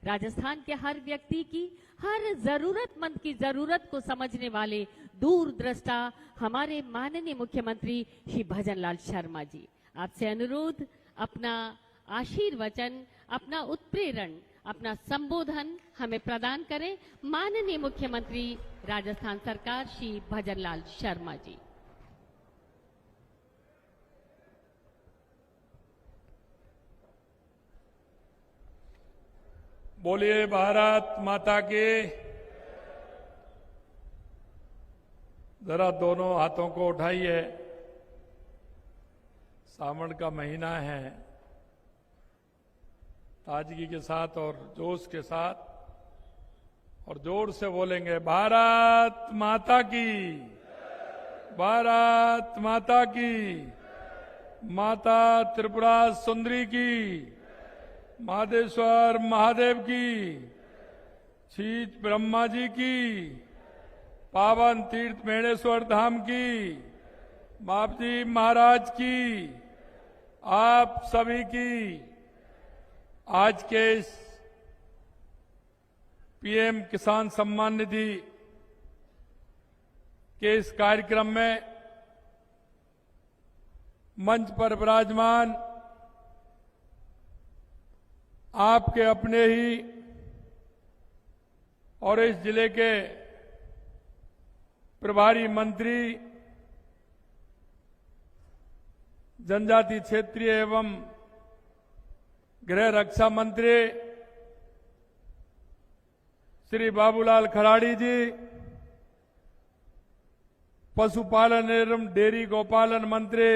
राजस्थान के हर व्यक्ति की, हर जरूरतमंद की जरूरत को समझने वाले दूरदृष्टा हमारे माननीय मुख्यमंत्री श्री भजनलाल शर्मा जी, आपसे अनुरोध अपना आशीर्वचन, अपना उत्प्रेरण, अपना संबोधन हमें प्रदान करें। माननीय मुख्यमंत्री राजस्थान सरकार श्री भजनलाल शर्मा जी। बोलिए भारत माता की। जरा दोनों हाथों को उठाइए। सावन का महीना है, ताजगी के साथ और जोश के साथ और जोर से बोलेंगे भारत माता की, भारत माता की, माता त्रिपुरा सुंदरी की, महादेश्वर महादेव की, शीत ब्रह्मा जी की, पावन तीर्थ मेणेश्वर धाम की, बाप जी महाराज की, आप सभी की। आज के इस पीएम किसान सम्मान निधि के इस कार्यक्रम में मंच पर विराजमान आपके अपने ही और इस जिले के प्रभारी मंत्री, जनजाति क्षेत्रीय एवं गृह रक्षा मंत्री श्री बाबूलाल खराड़ी जी, पशुपालन एवं डेयरी गोपालन मंत्री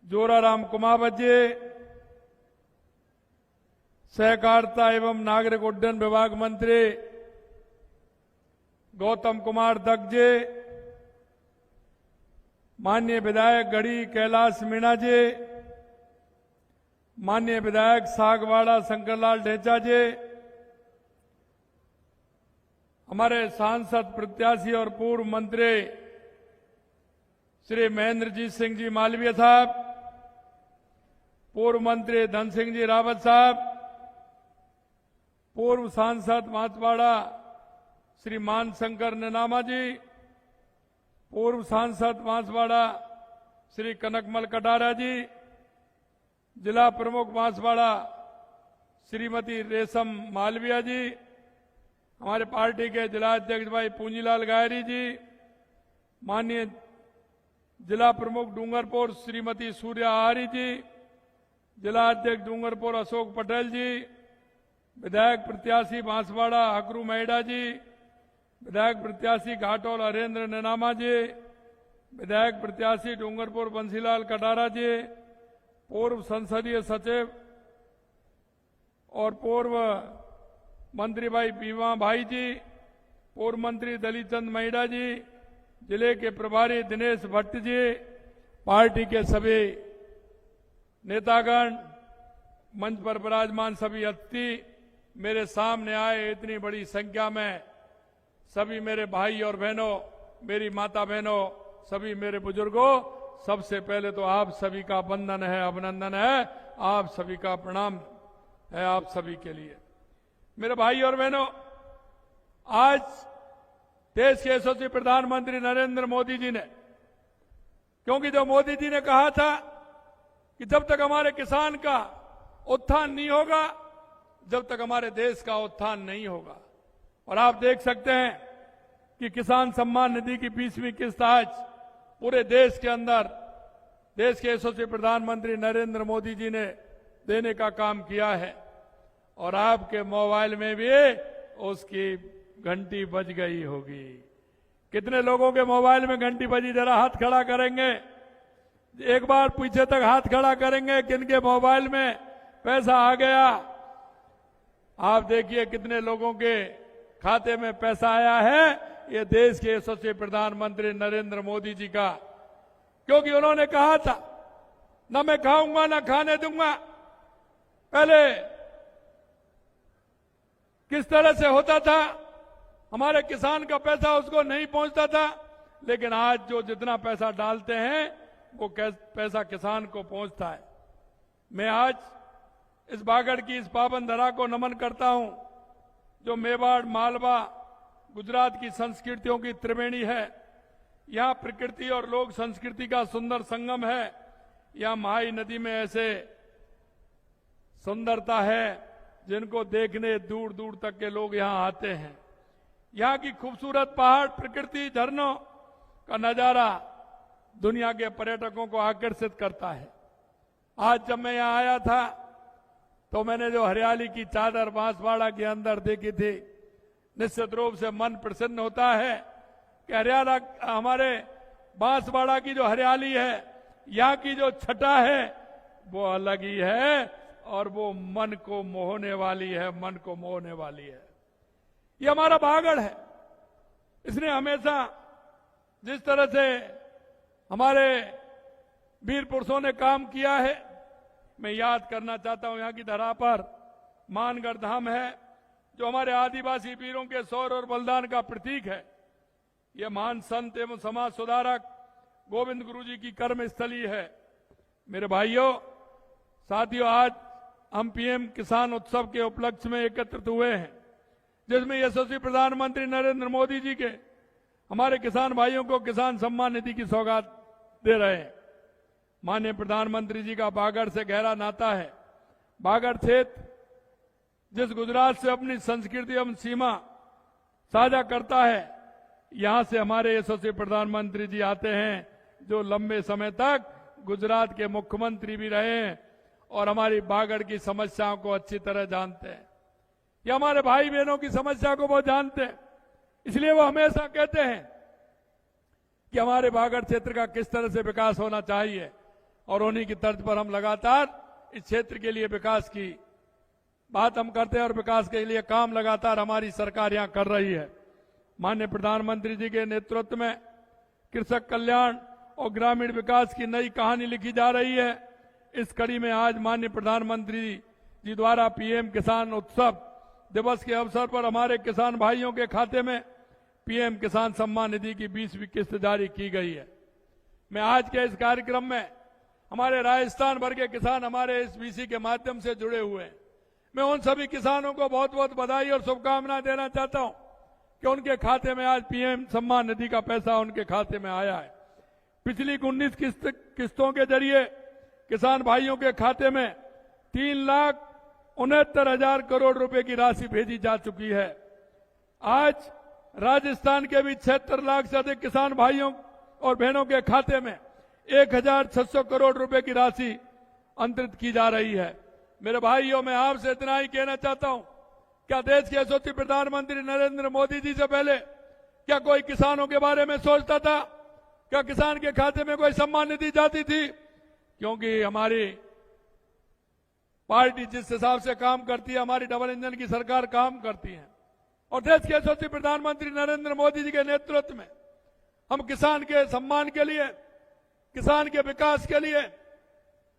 जोराराम कुमावत जी, सहकारिता एवं नागरिक उड्डयन विभाग मंत्री गौतम कुमार दग जी, माननीय विधायक गढ़ी कैलाश मीणा जी, माननीय विधायक सागवाड़ा शंकरलाल ढेंचा जी, हमारे सांसद प्रत्याशी और पूर्व मंत्री श्री महेंद्रजीत सिंह जी मालवीय साहब, पूर्व मंत्री धन सिंह जी रावत साहब, पूर्व सांसद माछवाड़ा श्री मानशंकर नेनामा जी, पूर्व सांसद बांसवाड़ा श्री कनकमल कटारा जी, जिला प्रमुख बांसवाड़ा श्रीमती रेशम मालविया जी, हमारे पार्टी के जिला अध्यक्ष भाई पूंजीलाल गायरी जी, माननीय जिला प्रमुख डूंगरपुर श्रीमती सूर्या आहारी जी, जिला अध्यक्ष डूंगरपुर अशोक पटेल जी, विधायक प्रत्याशी बांसवाड़ा हकरू मेहड़ा जी, विधायक प्रत्याशी घाटोल हरेंद्र नेनामा जी, विधायक प्रत्याशी डूंगरपुर बंसीलाल कटारा जी, पूर्व संसदीय सचिव और पूर्व मंत्री भाई बीमा भाई जी, पूर्व मंत्री दलीप चंद मेहड़ा जी, जिले के प्रभारी दिनेश भट्ट जी, पार्टी के सभी नेतागण, मंच पर विराजमान सभी अतिथि, मेरे सामने आए इतनी बड़ी संख्या में सभी मेरे भाई और बहनों, मेरी माता बहनों, सभी मेरे बुजुर्गों, सबसे पहले तो आप सभी का वंदन है, अभिनंदन है, आप सभी का प्रणाम है आप सभी के लिए। मेरे भाई और बहनों, आज देश के यशस्वी प्रधानमंत्री नरेंद्र मोदी जी ने, क्योंकि जो मोदी जी ने कहा था कि जब तक हमारे किसान का उत्थान नहीं होगा, जब तक हमारे देश का उत्थान नहीं होगा। और आप देख सकते हैं कि किसान सम्मान निधि की 20वीं किस्त आज पूरे देश के अंदर देश के यशस्वी प्रधानमंत्री नरेंद्र मोदी जी ने देने का काम किया है और आपके मोबाइल में भी उसकी घंटी बज गई होगी। कितने लोगों के मोबाइल में घंटी बजी, जरा हाथ खड़ा करेंगे, एक बार पीछे तक हाथ खड़ा करेंगे किनके मोबाइल में पैसा आ गया। आप देखिए कितने लोगों के खाते में पैसा आया है, ये देश के यशस्वी प्रधानमंत्री नरेंद्र मोदी जी का, क्योंकि उन्होंने कहा था ना मैं खाऊंगा ना खाने दूंगा। पहले किस तरह से होता था, हमारे किसान का पैसा उसको नहीं पहुंचता था, लेकिन आज जो जितना पैसा डालते हैं वो पैसा किसान को पहुंचता है। मैं आज इस बागड़ की इस पावन धरा को नमन करता हूं, जो मेवाड़, मालवा, गुजरात की संस्कृतियों की त्रिवेणी है। यहां प्रकृति और लोक संस्कृति का सुंदर संगम है। यहां महाई नदी में ऐसे सुंदरता है जिनको देखने दूर दूर तक के लोग यहां आते हैं। यहां की खूबसूरत पहाड़, प्रकृति, झरनों का नजारा दुनिया के पर्यटकों को आकर्षित करता है। आज जब मैं यहां आया था तो मैंने जो हरियाली की चादर बांसवाड़ा के अंदर देखी थी, निश्चित रूप से मन प्रसन्न होता है कि हरियाणा, हमारे बांसवाड़ा की जो हरियाली है, यहाँ की जो छटा है, वो अलग ही है और वो मन को मोहने वाली है, मन को मोहने वाली है। ये हमारा बागड़ है। इसने हमेशा जिस तरह से हमारे वीर पुरुषों ने काम किया है, मैं याद करना चाहता हूं, यहाँ की धरा पर मानगढ़ धाम है, जो हमारे आदिवासी वीरों के शौर्य और बलिदान का प्रतीक है। यह महान संत एवं समाज सुधारक गोविंद गुरु जी की कर्म स्थली है। मेरे भाइयों, साथियों, आज हम पीएम किसान उत्सव के उपलक्ष्य में एकत्रित हुए हैं, जिसमें यशस्वी प्रधानमंत्री नरेंद्र मोदी जी के हमारे किसान भाइयों को किसान सम्मान निधि की सौगात दे रहे हैं। माननीय प्रधानमंत्री जी का बागड़ से गहरा नाता है। बागड़ क्षेत्र जिस गुजरात से अपनी संस्कृति एवं सीमा साझा करता है, यहां से हमारे यशस्वी प्रधानमंत्री जी आते हैं, जो लंबे समय तक गुजरात के मुख्यमंत्री भी रहे हैं और हमारी बागड़ की समस्याओं को अच्छी तरह जानते हैं। ये हमारे भाई बहनों की समस्या को वो जानते हैं, इसलिए वो हमेशा कहते हैं कि हमारे बागड़ क्षेत्र का किस तरह से विकास होना चाहिए, और उन्हीं की तर्ज पर हम लगातार इस क्षेत्र के लिए विकास की बात हम करते हैं और विकास के लिए काम लगातार हमारी सरकार यहां कर रही है। माननीय प्रधानमंत्री जी के नेतृत्व में कृषक कल्याण और ग्रामीण विकास की नई कहानी लिखी जा रही है। इस कड़ी में आज माननीय प्रधानमंत्री जी द्वारा पीएम किसान उत्सव दिवस के अवसर पर हमारे किसान भाइयों के खाते में पीएम किसान सम्मान निधि की 20वीं किस्त जारी की गई है। मैं आज के इस कार्यक्रम में हमारे राजस्थान भर के किसान हमारे इस बीसी के माध्यम से जुड़े हुए हैं। मैं उन सभी किसानों को बहुत बहुत बधाई और शुभकामनाएं देना चाहता हूं कि उनके खाते में आज पीएम सम्मान निधि का पैसा उनके खाते में आया है। पिछली 19 किस्तों के जरिए किसान भाइयों के खाते में 3,69,000 करोड़ रुपए की राशि भेजी जा चुकी है। आज राजस्थान के भी 76 लाख से अधिक किसान भाइयों और बहनों के खाते में 1,600 करोड़ रुपए की राशि अंतरित की जा रही है। मेरे भाइयों, मैं आपसे इतना ही कहना चाहता हूं, क्या देश के यशस्वी प्रधानमंत्री नरेंद्र मोदी जी से पहले क्या कोई किसानों के बारे में सोचता था? क्या किसान के खाते में कोई सम्मान निधि जाती थी? क्योंकि हमारी पार्टी जिस हिसाब से काम करती है, हमारी डबल इंजन की सरकार काम करती है, और देश के यशस्वी प्रधानमंत्री नरेंद्र मोदी जी के नेतृत्व में हम किसान के सम्मान के लिए, किसान के विकास के लिए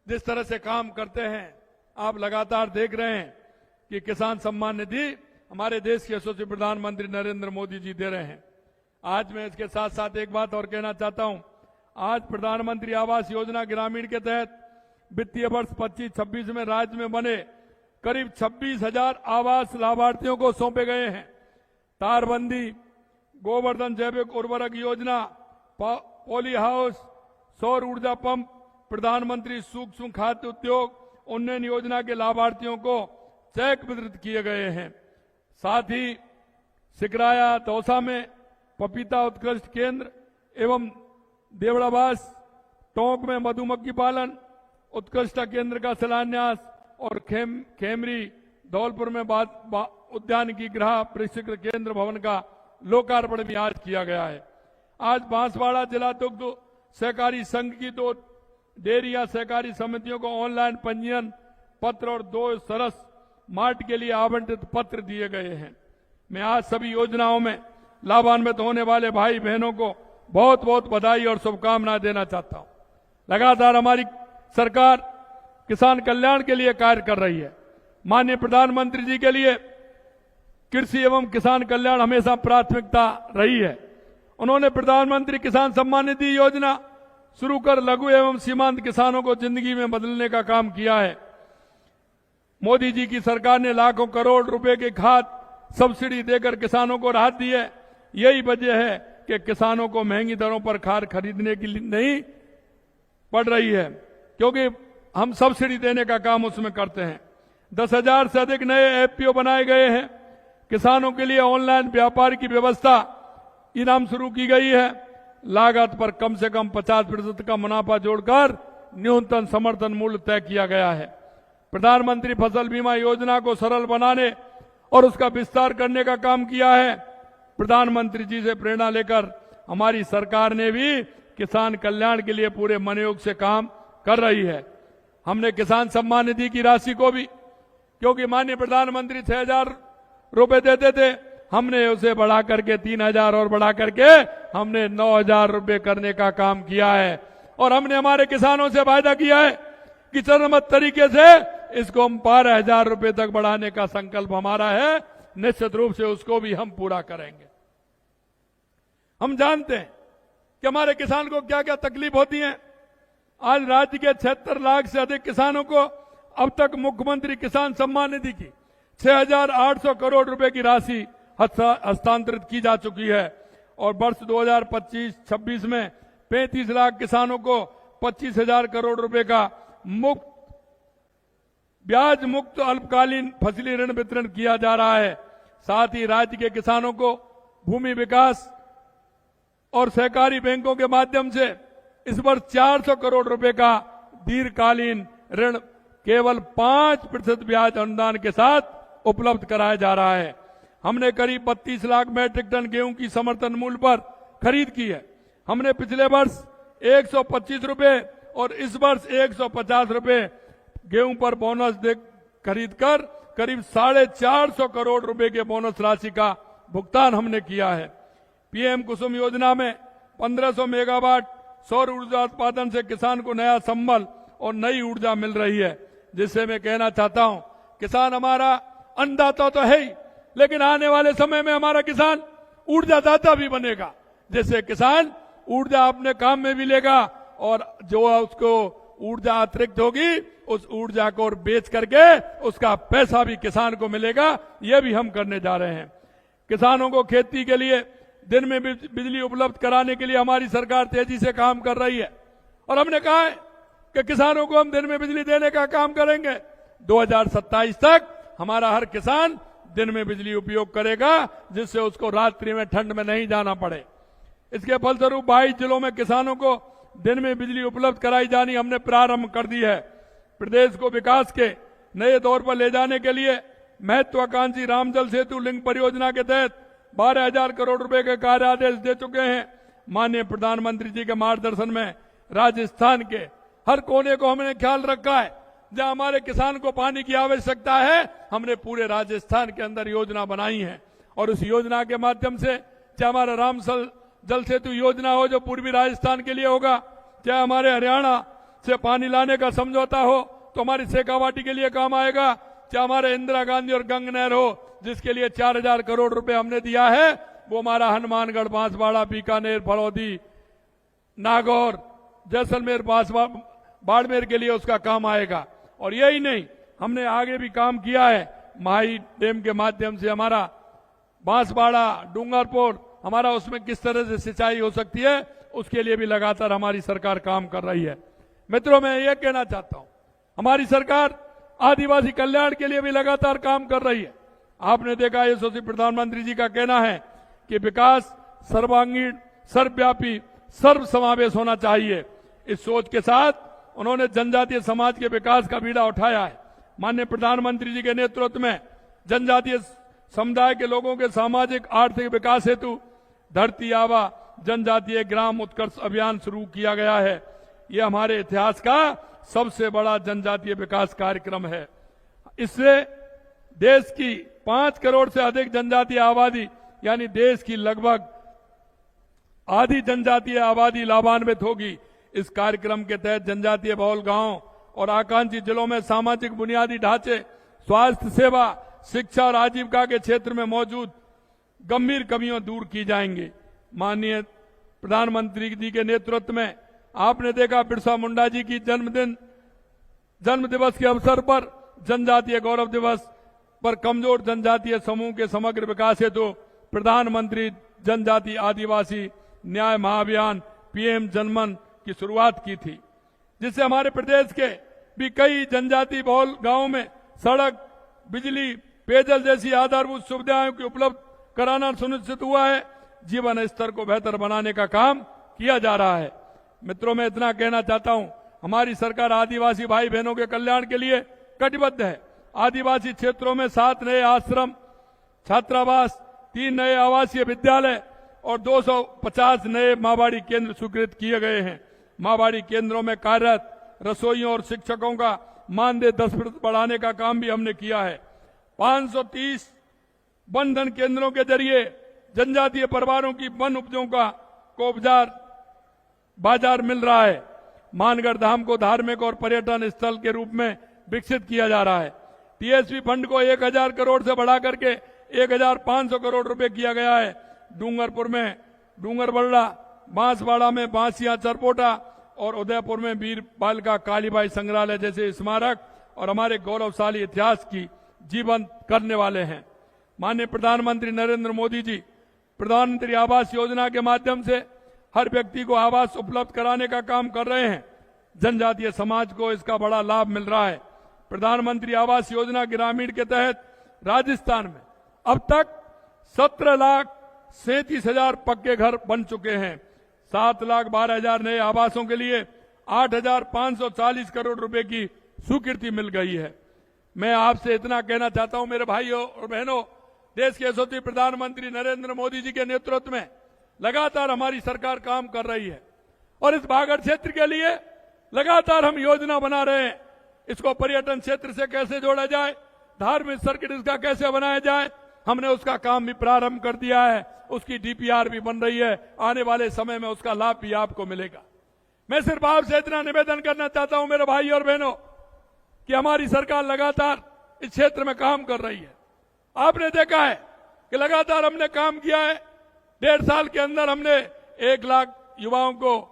जिस तरह से काम करते हैं, आप लगातार देख रहे हैं कि किसान सम्मान निधि हमारे देश के यशस्वी प्रधानमंत्री नरेंद्र मोदी जी दे रहे हैं। आज मैं इसके साथ साथ एक बात और कहना चाहता हूं। आज प्रधानमंत्री आवास योजना ग्रामीण के तहत वित्तीय वर्ष 25-26 में राज्य में बने करीब 26,000 आवास लाभार्थियों को सौंपे गए हैं। तारबंदी, गोवर्धन जैविक उर्वरक योजना, पॉली हाउस, सौर ऊर्जा पंप, प्रधानमंत्री सूक्ष्म खाद्य उद्योग उन्नयन योजना के लाभार्थियों को चेक वितरित किए गए हैं। साथ ही सिकराया, दौसा में पपीता उत्कृष्ट केंद्र एवं देवड़ाबास, टोंक में मधुमक्खी पालन उत्कृष्ट केंद्र का शिलान्यास और खेमरी, धौलपुर में उद्यानिकी गृह प्रशिक्षण केंद्र भवन का लोकार्पण भी आज किया गया है। आज बांसवाड़ा जिला दुग्ध सहकारी संघ की 2 डेयरी या सहकारी समितियों को ऑनलाइन पंजीयन पत्र और 2 सरस मार्ट के लिए आवंटित पत्र दिए गए हैं। मैं आज सभी योजनाओं में लाभान्वित होने वाले भाई बहनों को बहुत बहुत बधाई और शुभकामनाएं देना चाहता हूं। लगातार हमारी सरकार किसान कल्याण के लिए कार्य कर रही है। माननीय प्रधानमंत्री जी के लिए कृषि एवं किसान कल्याण हमेशा प्राथमिकता रही है। उन्होंने प्रधानमंत्री किसान सम्मान निधि योजना शुरू कर लघु एवं सीमांत किसानों को जिंदगी में बदलने का काम किया है। मोदी जी की सरकार ने लाखों करोड़ रुपए के खाद सब्सिडी देकर किसानों को राहत दी है। यही वजह है कि किसानों को महंगी दरों पर खाद खरीदने की नहीं पड़ रही है, क्योंकि हम सब्सिडी देने का काम उसमें करते हैं। 10,000 से अधिक नए एफपीओ बनाए गए हैं। किसानों के लिए ऑनलाइन व्यापार की व्यवस्था इनाम शुरू की गई है। लागत पर कम से कम 50% का मुनाफा जोड़कर न्यूनतम समर्थन मूल्य तय किया गया है। प्रधानमंत्री फसल बीमा योजना को सरल बनाने और उसका विस्तार करने का काम किया है। प्रधानमंत्री जी से प्रेरणा लेकर हमारी सरकार ने भी किसान कल्याण के लिए पूरे मनोयोग से काम कर रही है। हमने किसान सम्मान निधि की राशि को भी, क्योंकि माननीय प्रधानमंत्री 6,000 रुपए देते थे, हमने उसे बढ़ा करके 3,000 और बढ़ा करके हमने 9,000 रुपए करने का काम किया है। और हमने हमारे किसानों से वायदा किया है कि चरणबद्ध तरीके से इसको हम 12,000 रुपए तक बढ़ाने का संकल्प हमारा है। निश्चित रूप से उसको भी हम पूरा करेंगे। हम जानते हैं कि हमारे किसान को क्या क्या तकलीफ होती है। आज राज्य के 76 लाख से अधिक किसानों को अब तक मुख्यमंत्री किसान सम्मान निधि की 6,800 करोड़ रुपए की राशि हस्तांतरित की जा चुकी है। और वर्ष 2025-26 में 35 लाख किसानों को 25,000 करोड़ रुपए का मुफ्त ब्याज मुक्त अल्पकालीन फसली ऋण वितरण किया जा रहा है। साथ ही राज्य के किसानों को भूमि विकास और सहकारी बैंकों के माध्यम से इस वर्ष 400 करोड़ रुपए का दीर्घकालीन ऋण केवल 5% ब्याज अनुदान के साथ उपलब्ध कराया जा रहा है। हमने करीब 32 लाख मैट्रिक टन गेहूं की समर्थन मूल्य पर खरीद की है। हमने पिछले वर्ष 125 रुपए और इस वर्ष 150 रुपए गेहूं पर बोनस दे खरीद कर करीब 450 करोड़ रुपए के बोनस राशि का भुगतान हमने किया है। पीएम कुसुम योजना में 1500 मेगावाट सौर ऊर्जा उत्पादन से किसान को नया संबल और नई ऊर्जा मिल रही है। जिससे मैं कहना चाहता हूं, किसान हमारा अन्नदाता तो है ही, लेकिन आने वाले समय में हमारा किसान ऊर्जादाता भी बनेगा। जिससे किसान ऊर्जा अपने काम में भी लेगा और जो उसको ऊर्जा अतिरिक्त होगी उस ऊर्जा को और बेच करके उसका पैसा भी किसान को मिलेगा। यह भी हम करने जा रहे हैं। किसानों को खेती के लिए दिन में बिजली उपलब्ध कराने के लिए हमारी सरकार तेजी से काम कर रही है। और हमने कहा है कि किसानों को हम दिन में बिजली देने का काम करेंगे। 2027 तक हमारा हर किसान दिन में बिजली उपयोग करेगा, जिससे उसको रात्रि में ठंड में नहीं जाना पड़े। इसके फलस्वरूप 22 जिलों में किसानों को दिन में बिजली उपलब्ध कराई जानी हमने प्रारंभ कर दी है। प्रदेश को विकास के नए दौर पर ले जाने के लिए महत्वाकांक्षी रामजल सेतु लिंक परियोजना के तहत 12,000 करोड़ रुपए के कार्य आदेश दे चुके हैं। माननीय प्रधानमंत्री जी के मार्गदर्शन में राजस्थान के हर कोने को हमने ख्याल रखा है। जहां हमारे किसान को पानी की आवश्यकता है, हमने पूरे राजस्थान के अंदर योजना बनाई है। और उस योजना के माध्यम से चाहे हमारा रामजल जल सेतु योजना हो जो पूर्वी राजस्थान के लिए होगा, चाहे हमारे हरियाणा से पानी लाने का समझौता हो तो हमारी शेखावाटी के लिए काम आएगा, चाहे हमारे इंदिरा गांधी और गंग नहर हो जिसके लिए 4,000 करोड़ रुपए हमने दिया है, वो हमारा हनुमानगढ़, बांसवाड़ा, बीकानेर, फलौदी, नागौर, जैसलमेर, बाड़मेर के लिए उसका काम आएगा। और यही नहीं, हमने आगे भी काम किया है। माही डैम के माध्यम से हमारा बांसवाड़ा, डूंगरपुर, हमारा उसमें किस तरह से सिंचाई हो सकती है, उसके लिए भी लगातार हमारी सरकार काम कर रही है। मित्रों, मैं ये कहना चाहता हूं, हमारी सरकार आदिवासी कल्याण के लिए भी लगातार काम कर रही है। आपने देखा, यशस्वी प्रधानमंत्री जी का कहना है कि विकास सर्वांगीण, सर्वव्यापी, सर्व समावेश होना चाहिए। इस सोच के साथ उन्होंने जनजातीय समाज के विकास का बीड़ा उठाया है। माननीय प्रधानमंत्री जी के नेतृत्व में जनजातीय समुदाय के लोगों के सामाजिक आर्थिक विकास हेतु धरती आबा जनजातीय ग्राम उत्कर्ष अभियान शुरू किया गया है। यह हमारे इतिहास का सबसे बड़ा जनजातीय विकास कार्यक्रम है। इससे देश की 5 करोड़ से अधिक जनजातीय आबादी, यानी देश की लगभग आधी जनजातीय आबादी लाभान्वित होगी। इस कार्यक्रम के तहत जनजातीय बहुल गांव और आकांक्षी जिलों में सामाजिक बुनियादी ढांचे, स्वास्थ्य सेवा, शिक्षा और आजीविका के क्षेत्र में मौजूद गंभीर कमियां दूर की जाएंगी। माननीय प्रधानमंत्री जी के नेतृत्व में आपने देखा, बिरसा मुंडा जी की जन्म दिवस के अवसर पर जनजातीय गौरव दिवस पर कमजोर जनजातीय समूह के समग्र विकास हेतु प्रधानमंत्री जनजाति आदिवासी न्याय महाअभियान पीएम जनमन की शुरुआत की थी, जिससे हमारे प्रदेश के भी कई जनजाति बहुल गांवों में सड़क, बिजली, पेयजल जैसी आधारभूत सुविधाओं की उपलब्ध कराना सुनिश्चित हुआ है। जीवन स्तर को बेहतर बनाने का काम किया जा रहा है। मित्रों, मैं इतना कहना चाहता हूं, हमारी सरकार आदिवासी भाई बहनों के कल्याण के लिए कटिबद्ध है। आदिवासी क्षेत्रों में 7 नए आश्रम, छात्रावास, 3 नए आवासीय विद्यालय और 250 नए माँबाड़ी केंद्र स्वीकृत किए गए हैं। माँबाड़ी केंद्रों में कार्यरत रसोइयों और शिक्षकों का मानदेय 10% बढ़ाने का काम भी हमने किया है। 530 वन धन केंद्रों के जरिए जनजातीय परिवारों की वन उपजों को बाजार मिल रहा है। मानगढ़ धाम को धार्मिक और पर्यटन स्थल के रूप में विकसित किया जा रहा है। टीएसपी फंड को 1000 करोड़ से बढ़ा करके 1500 करोड़ रुपए किया गया है। डूंगरपुर में डूंगरबल्ला, बांसवाड़ा में बांसिया चरपोटा और उदयपुर में वीर बालिका कालीबाई संग्रहालय जैसे स्मारक और हमारे गौरवशाली इतिहास की जीवंत करने वाले हैं। माननीय प्रधानमंत्री नरेंद्र मोदी जी प्रधानमंत्री आवास योजना के माध्यम से हर व्यक्ति को आवास उपलब्ध कराने का काम कर रहे हैं। जनजातीय समाज को इसका बड़ा लाभ मिल रहा है। प्रधानमंत्री आवास योजना ग्रामीण के तहत राजस्थान में अब तक 17,37,000 पक्के घर बन चुके हैं। 7,12,000 नए आवासों के लिए 8,540 करोड़ रुपए की स्वीकृति मिल गई है। मैं आपसे इतना कहना चाहता हूं मेरे भाइयों और बहनों, देश के यशस्वी प्रधानमंत्री नरेंद्र मोदी जी के नेतृत्व में लगातार हमारी सरकार काम कर रही है और इस बागड़ क्षेत्र के लिए लगातार हम योजना बना रहे हैं। इसको पर्यटन क्षेत्र से कैसे जोड़ा जाए, धार्मिक सर्किट इसका कैसे बनाया जाए, हमने उसका काम भी प्रारंभ कर दिया है। उसकी डीपीआर भी बन रही है। आने वाले समय में उसका लाभ भी आपको मिलेगा। मैं सिर्फ आपसे इतना निवेदन करना चाहता हूं मेरे भाई और बहनों कि हमारी सरकार लगातार इस क्षेत्र में काम कर रही है। आपने देखा है कि लगातार हमने काम किया है। 1.5 साल के अंदर हमने 1 लाख युवाओं को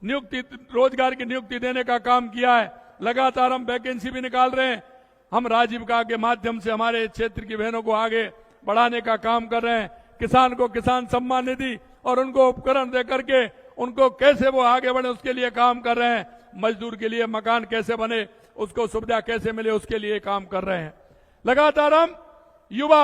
रोजगार की नियुक्ति देने का काम किया है। लगातार हम वैकेंसी भी निकाल रहे हैं। हम राजीविका के माध्यम से हमारे क्षेत्र की बहनों को आगे बढ़ाने का काम कर रहे हैं। किसान को किसान सम्मान निधि और उनको उपकरण दे करके उनको कैसे वो आगे बढ़े उसके लिए काम कर रहे हैं। मजदूर के लिए मकान कैसे बने, उसको सुविधा कैसे मिले, उसके लिए काम कर रहे हैं। लगातार हम युवा